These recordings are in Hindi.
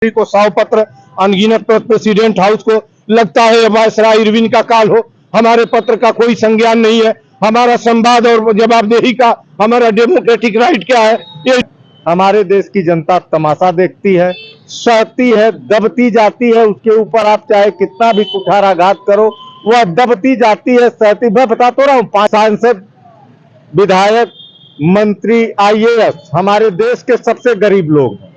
को 100 पत्र अनगिनत प्रेसिडेंट हाउस को लगता है वायसराय इरविन का काल हो। हमारे पत्र का कोई संज्ञान नहीं है। हमारा संवाद और जवाबदेही का हमारा डेमोक्रेटिक राइट क्या है? ये हमारे देश की जनता तमाशा देखती है, सहती है, दबती जाती है। उसके ऊपर आप चाहे कितना भी कुठाराघात करो, वह दबती जाती है, सहती। मैं बता तो रहा हूँ, 5 सांसद, विधायक, मंत्री, IAS हमारे देश के सबसे गरीब लोग हैं।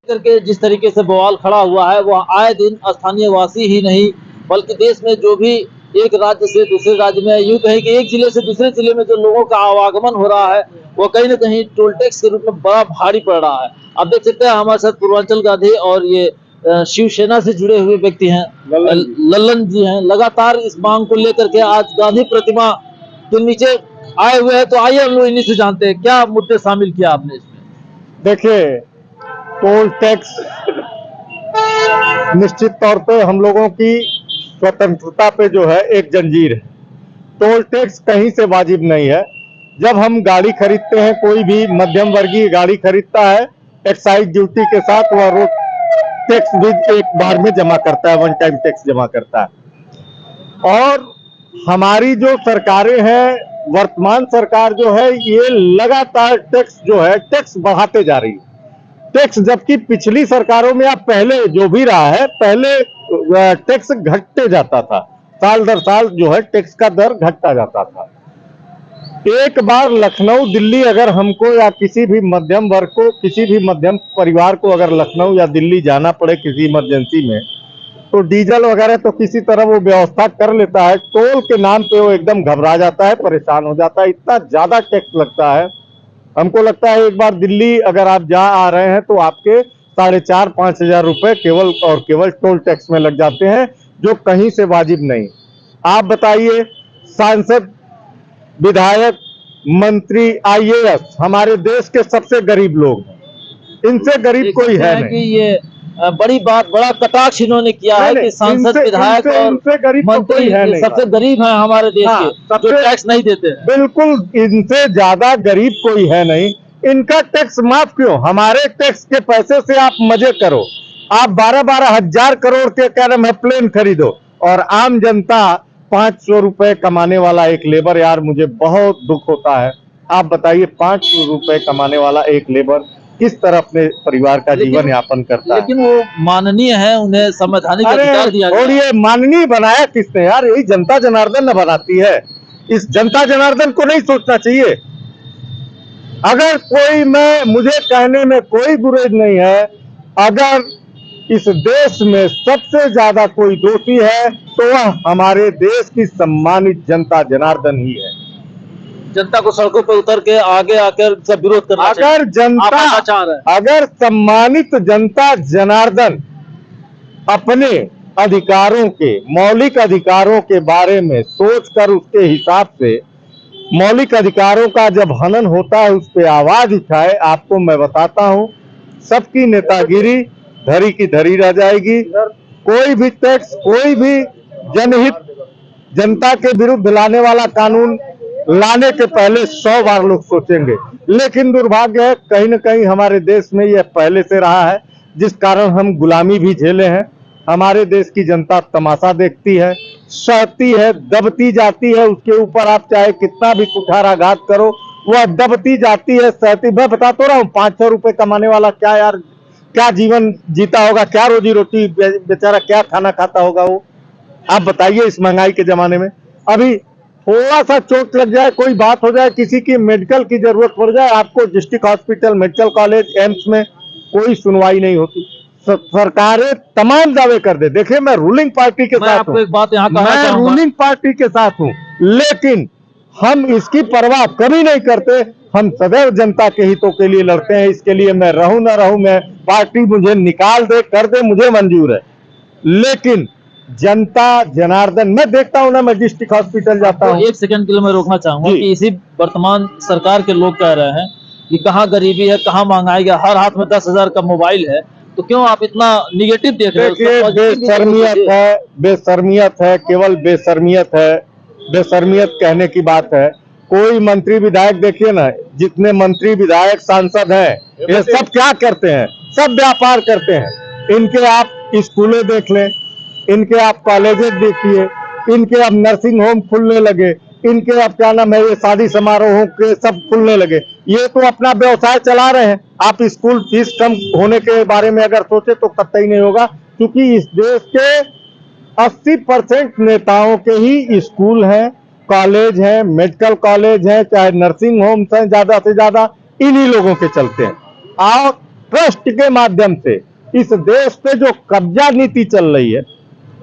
करके जिस तरीके से बवाल खड़ा हुआ है वह आए दिन स्थानीय वासी ही नहीं बल्कि देश में जो भी एक राज्य से दूसरे राज्य में, यूं कहें कि एक जिले से दूसरे जिले में जो लोगों का आवागमन हो रहा है वो कहीं ना कहीं टोल टैक्स के रूप में बड़ा भारी पड़ रहा है। आप देख सकते हैं हमारे साथ पूर्वांचल गांधी और ये शिवसेना से जुड़े हुए व्यक्ति हैं, लल्लन जी हैं। लगातार इस मांग को लेकर के आज गांधी प्रतिमा के नीचे आए हुए हैं। तो आइए हम लोग इन्हीं से जानते हैं क्या मुद्दे शामिल किया आपने इसमें। देखिए, टोल टैक्स निश्चित तौर पे हम लोगों की स्वतंत्रता पे जो है एक जंजीर है। टोल टैक्स कहीं से वाजिब नहीं है। जब हम गाड़ी खरीदते हैं, कोई भी मध्यम वर्गीय गाड़ी खरीदता है, एक्साइज ड्यूटी के साथ वह रोड टैक्स भी एक बार में जमा करता है, वन टाइम टैक्स जमा करता है। और हमारी जो सरकारें हैं, वर्तमान सरकार जो है, ये लगातार टैक्स जो है टैक्स बढ़ाते जा रही है। टैक्स, जबकि पिछली सरकारों में आप पहले जो भी रहा है, पहले टैक्स घटते जाता था, साल दर साल जो है टैक्स का दर घटता जाता था। एक बार लखनऊ दिल्ली अगर हमको या किसी भी मध्यम वर्ग को, किसी भी मध्यम परिवार को अगर लखनऊ या दिल्ली जाना पड़े किसी इमरजेंसी में, तो डीजल वगैरह तो किसी तरह वो व्यवस्था कर लेता है। टोल के नाम पे वो एकदम घबरा जाता है, परेशान हो जाता है। इतना ज्यादा टैक्स लगता है। हमको लगता है एक बार दिल्ली अगर आप जा आ रहे हैं तो आपके 4,500-5 हजार रुपए केवल और केवल टोल टैक्स में लग जाते हैं, जो कहीं से वाजिब नहीं। आप बताइए, सांसद, विधायक, मंत्री, IAS हमारे देश के सबसे गरीब लोग हैं। इनसे गरीब कोई है नहीं। कि ये बड़ी बात, बड़ा कटाक्ष इन्होंने किया है कि सांसद, विधायक और मंत्री सबसे गरीब हैं हमारे देश के, जो टैक्स नहीं देते हैं। बिल्कुल, इनसे ज्यादा गरीब कोई है नहीं। इनका टैक्स माफ क्यों? हमारे टैक्स के पैसे से आप मजे करो। आप 12-12 हजार करोड़ के कह रहे हैं प्लेन खरीदो, और आम जनता 500 रुपए कमाने वाला एक लेबर, यार मुझे बहुत दुख होता है। आप बताइए, 500 रुपए कमाने वाला एक लेबर किस तरह अपने परिवार का जीवन यापन करता है? लेकिन वो माननीय है, उन्हें संवैधानिक अधिकार दिया गया। और ये माननीय बनाया किसने यार? यही जनता जनार्दन न बनाती है। इस जनता जनार्दन को नहीं सोचना चाहिए। अगर कोई, मुझे कहने में कोई गुरेज नहीं है, अगर इस देश में सबसे ज्यादा कोई दोषी है तो वह हमारे देश की सम्मानित जनता जनार्दन ही है। जनता को सड़कों पर उतर के आगे आकर सब विरोध करना अगर सम्मानित जनता जनार्दन अपने अधिकारों के, मौलिक अधिकारों के बारे में सोचकर उसके हिसाब से मौलिक अधिकारों का जब हनन होता है उस पर आवाज उठाए, आपको मैं बताता हूं, सबकी नेतागिरी धरी की धरी रह जाएगी। कोई भी टैक्स, कोई भी जनहित, जनता के विरुद्ध लाने वाला कानून लाने के पहले 100 बार लोग सोचेंगे। लेकिन दुर्भाग्य है, कहीं न कहीं हमारे देश में यह पहले से रहा है, जिस कारण हम गुलामी भी झेले हैं। हमारे देश की जनता तमाशा देखती है, सहती है, दबती जाती है। उसके ऊपर आप चाहे कितना भी कुठाराघात करो, वह दबती जाती है, सहती। मैं बता तो रहा हूँ, 500 रुपए कमाने वाला क्या यार, क्या जीवन जीता होगा? क्या रोजी रोटी बेचारा क्या खाना खाता होगा वो? आप बताइए, इस महंगाई के जमाने में अभी थोड़ा सा चोट लग जाए, कोई बात हो जाए, किसी की मेडिकल की जरूरत पड़ जाए, आपको district hospital, medical college, AIIMS में कोई सुनवाई नहीं होती। सरकारें तमाम दावे कर दे। देखिए, मैं रूलिंग पार्टी के साथ हूं, मैं रूलिंग पार्टी के साथ हूं, लेकिन हम इसकी परवाह कभी नहीं करते। हम सदैव जनता के हितों के लिए लड़ते हैं। इसके लिए मैं रहूं ना रहूं, मैं पार्टी मुझे निकाल दे, कर दे, मुझे मंजूर है। लेकिन जनता जनार्दन, मैं देखता हूं ना, मैं डिस्ट्रिक्ट हॉस्पिटल जाता हूं। एक सेकंड के लिए मैं रोकना चाहूंगा कि इसी वर्तमान सरकार के लोग कह रहे हैं कि कहाँ गरीबी है, कहाँ महंगाई है, हर हाथ में 10,000 का मोबाइल है, तो क्यों आप इतना निगेटिव देख रहे हैं? बेशर्मियत है, बेशर्मियत है, केवल बेशर्मियत है। बेशर्मियत कहने की बात है। कोई मंत्री विधायक देखिए ना, जितने मंत्री विधायक सांसद हैं, ये सब क्या करते हैं? सब व्यापार करते हैं। इनके आप स्कूलें देख लें, इनके आप कॉलेजेस देखिए, इनके अब नर्सिंग होम खुलने लगे, इनके अब क्या नाम है ये शादी समारोहों के सब खुलने लगे। ये तो अपना व्यवसाय चला रहे हैं। आप स्कूल फीस कम होने के बारे में अगर सोचे तो कतई नहीं होगा, क्योंकि इस देश के 80% नेताओं के ही स्कूल हैं, कॉलेज हैं, मेडिकल कॉलेज हैं, चाहे नर्सिंग होम्स हैं, ज्यादा से ज्यादा इन्हीं लोगों के चलते हैं। और ट्रस्ट के माध्यम से इस देश पे जो कब्जा नीति चल रही है,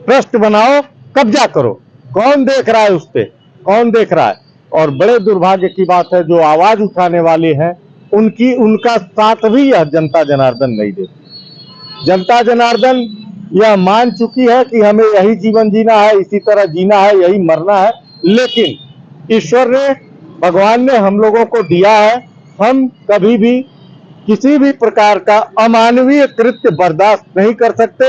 ट्रस्ट बनाओ, कब्जा करो, कौन देख रहा है उस पे, कौन देख रहा है? और बड़े दुर्भाग्य की बात है, जो आवाज उठाने वाले हैं उनका साथ भी यह जनता जनार्दन नहीं देती। जनता जनार्दन यह मान चुकी है कि हमें यही जीवन जीना है, इसी तरह जीना है, यही मरना है। लेकिन ईश्वर ने, भगवान ने हम लोगों को दिया है, हम कभी भी किसी भी प्रकार का अमानवीय कृत्य बर्दाश्त नहीं कर सकते।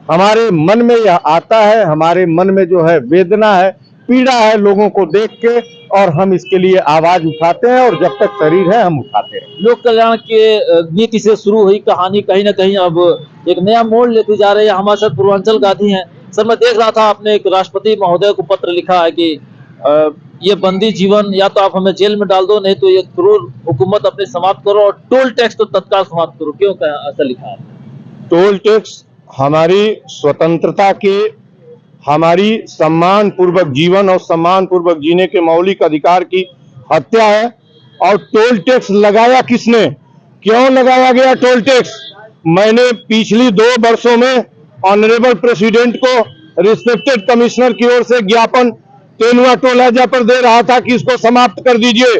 हमारे मन में यह आता है, हमारे मन में जो है वेदना है, पीड़ा है लोगों को देख के, और हम इसके लिए आवाज उठाते हैं, और जब तक शरीर है हम उठाते हैं। लोक कल्याण के नीति से शुरू हुई कहानी कहीं ना कहीं अब एक नया मोड़ लेती जा रही है। हमारे साथ पूर्वांचल गांधी हैं। सर, मैं देख रहा था आपने एक राष्ट्रपति महोदय को पत्र लिखा है कि ये बंदी जीवन या तो आप हमें जेल में डाल दो, नहीं तो ये क्रूर हुकूमत अपने समाप्त करो, और टोल टैक्स तो तत्काल समाप्त करो। क्यों ऐसा लिखा है? टोल टैक्स हमारी स्वतंत्रता के, हमारी सम्मान पूर्वक जीवन और सम्मान पूर्वक जीने के मौलिक अधिकार की हत्या है। और टोल टैक्स लगाया किसने, क्यों लगाया गया टोल टैक्स? मैंने पिछली 2 वर्षों में ऑनरेबल प्रेसिडेंट को रिस्पेक्टेड कमिश्नर की ओर से ज्ञापन तेनुआ टोल पर दे रहा था कि इसको समाप्त कर दीजिए,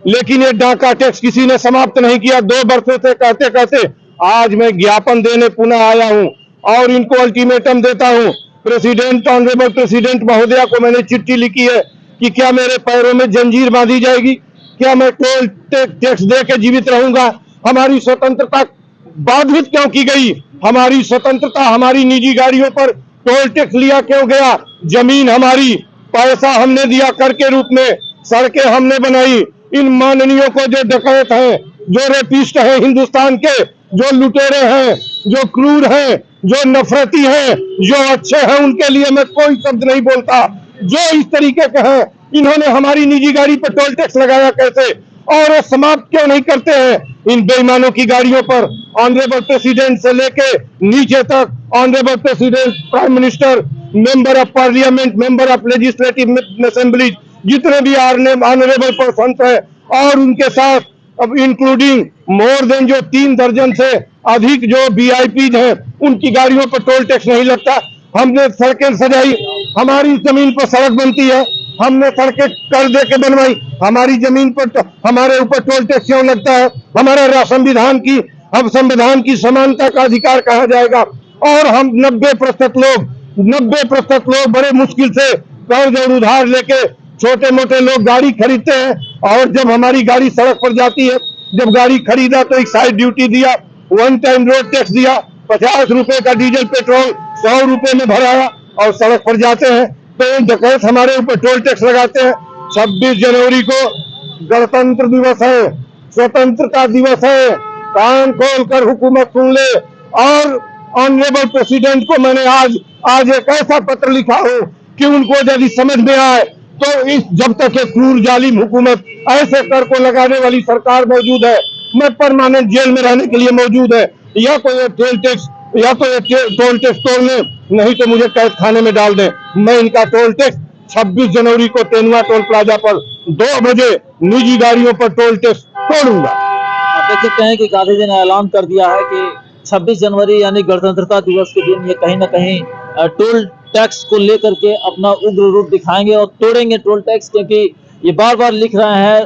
लेकिन ये डाका टैक्स किसी ने समाप्त नहीं किया। 2 वर्षों से कहते कहते आज मैं ज्ञापन देने पुनः आया हूं और इनको अल्टीमेटम देता हूं। प्रेसिडेंट, ऑनरेबल प्रेसिडेंट महोदया को मैंने चिट्ठी लिखी है कि क्या मेरे पैरों में जंजीर बांधी जाएगी, क्या मैं टोल टैक्स दे के जीवित रहूंगा? हमारी स्वतंत्रता बाधित क्यों की गई? हमारी स्वतंत्रता, हमारी निजी गाड़ियों पर टोल टैक्स लिया क्यों गया? जमीन हमारी, पैसा हमने दिया कर के रूप में, सड़कें हमने बनाई। इन माननीयों को, जो डकैत हैं, जो रेपिस्ट हैं हिंदुस्तान के, जो लुटेरे हैं, जो क्रूर हैं, जो नफरती हैं, जो अच्छे हैं, उनके लिए मैं कोई शब्द नहीं बोलता। जो इस तरीके के हैं, इन्होंने हमारी निजी गाड़ी पर टोल टैक्स लगाया कैसे, और वो समाप्त क्यों नहीं करते हैं? इन बेईमानों की गाड़ियों पर ऑनरेबल प्रेसिडेंट से लेके नीचे तक, honourable president, prime minister, member of parliament, member of legislative assembly, जितने भी ऑनरेबल पर्सन है, और उनके साथ अब इंक्लूडिंग मोर देन जो 3 दर्जन से अधिक जो वीआईपी हैं, उनकी गाड़ियों पर टोल टैक्स नहीं लगता। हमने सड़कें सजाई, हमारी जमीन पर सड़क बनती है, हमने सड़कें कर दे के बनवाई, हमारी जमीन पर हमारे ऊपर टोल टैक्स क्यों लगता है? हमारा संविधान की, अब संविधान की समानता का अधिकार कहा जाएगा? और हम 90% लोग बड़े मुश्किल से कर्ज और उधार लेके, छोटे मोटे लोग गाड़ी खरीदते हैं, और जब हमारी गाड़ी सड़क पर जाती है, जब गाड़ी खरीदा तो एक्साइज ड्यूटी दिया, 1 टाइम रोड टैक्स दिया, 50 रुपए का डीजल पेट्रोल 100 रुपए में भराया, और सड़क पर जाते हैं तो डकैत हमारे ऊपर टोल टैक्स लगाते हैं। 26 जनवरी को गणतंत्र दिवस है, स्वतंत्रता दिवस है, कान खोलकर हुकूमत सुन ले। और ऑनरेबल प्रेसिडेंट को मैंने आज एक ऐसा पत्र लिखा हो कि उनको यदि समझ में आए तो जब तक एक क्रूर जालिम हुकूमत, ऐसे कर को लगाने वाली सरकार मौजूद है, मैं परमानेंट जेल में रहने के लिए मौजूद है। या तो ये टोल टैक्स तोड़ने, नहीं तो मुझे कैद खाने में डाल दें। मैं इनका टोल टैक्स 26 जनवरी को तेनुआ टोल प्लाजा पर 2 बजे निजी गाड़ियों पर टोल टैक्स तोड़ूंगा। आप देख सकते हैं कि गांधी जी ने ऐलान कर दिया है कि 26 जनवरी यानी गणतंत्रता दिवस के दिन ये कहीं ना कहीं टोल टैक्स को लेकर के अपना उग्र रूप दिखाएंगे और तोड़ेंगे टोल टैक्स, क्योंकि ये बार बार लिख रहे हैं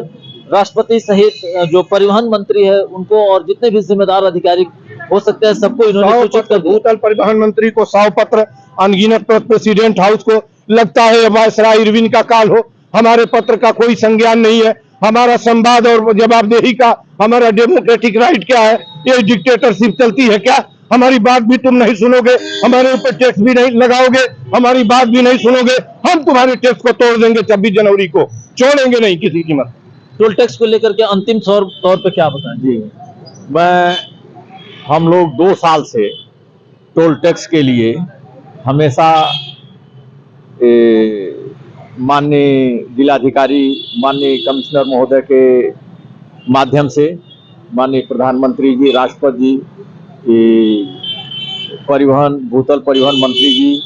राष्ट्रपति सहित जो परिवहन मंत्री है उनको, और जितने भी जिम्मेदार अधिकारी हो सकते हैं सबको इन्होंने सूचित कर दिया। भूतल परिवहन मंत्री को 100 पत्र, अनगिनत प्रेसिडेंट हाउस को, लगता है वायसराय इरविन का काल हो। हमारे पत्र का कोई संज्ञान नहीं है। हमारा संवाद और जवाबदेही का हमारा डेमोक्रेटिक राइट क्या है? ये डिक्टेटरशिप चलती है क्या? हमारी बात भी तुम नहीं सुनोगे, हमारे ऊपर टैक्स भी नहीं लगाओगे, हमारी बात भी नहीं सुनोगे, हम तुम्हारे टैक्स को तोड़ देंगे 26 जनवरी को, छोड़ेंगे नहीं किसी कीमत। टोल टैक्स को लेकर के अंतिम तौर पे क्या बताएं? जी, मैं हम लोग 2 साल से टोल टैक्स के लिए हमेशा माननीय जिलाधिकारी, माननीय कमिश्नर महोदय के माध्यम से, माननीय प्रधानमंत्री जी, राष्ट्रपति जी, परिवहन, भूतल परिवहन मंत्री जी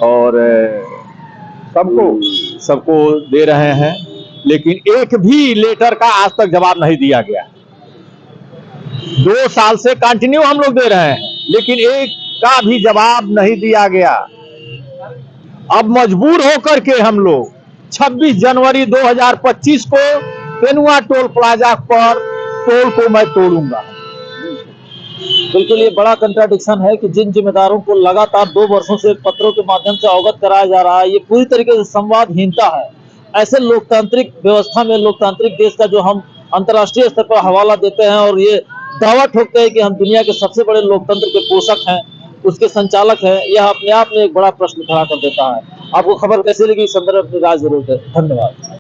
और सबको दे रहे हैं, लेकिन एक भी लेटर का आज तक जवाब नहीं दिया गया। 2 साल से कंटिन्यू हम लोग दे रहे हैं, लेकिन एक का भी जवाब नहीं दिया गया। अब मजबूर होकर के हम लोग 26 जनवरी 2025 को पेनुआ टोल प्लाजा पर टोल को मैं तोड़ूंगा। बिल्कुल, ये बड़ा कंट्राडिक्शन है कि जिन जिम्मेदारों को लगातार 2 वर्षों से पत्रों के माध्यम से अवगत कराया जा रहा है, ये पूरी तरीके से संवादहीनता है। ऐसे लोकतांत्रिक व्यवस्था में, लोकतांत्रिक देश का जो हम अंतर्राष्ट्रीय स्तर पर हवाला देते हैं और ये दावा ठोकते हैं कि हम दुनिया के सबसे बड़े लोकतंत्र के पोषक हैं, उसके संचालक हैं, यह अपने आप में एक बड़ा प्रश्न खड़ा कर देता है। आपको खबर कैसे लगी, इस संदर्भ में अपनी राय जरूर दें। धन्यवाद।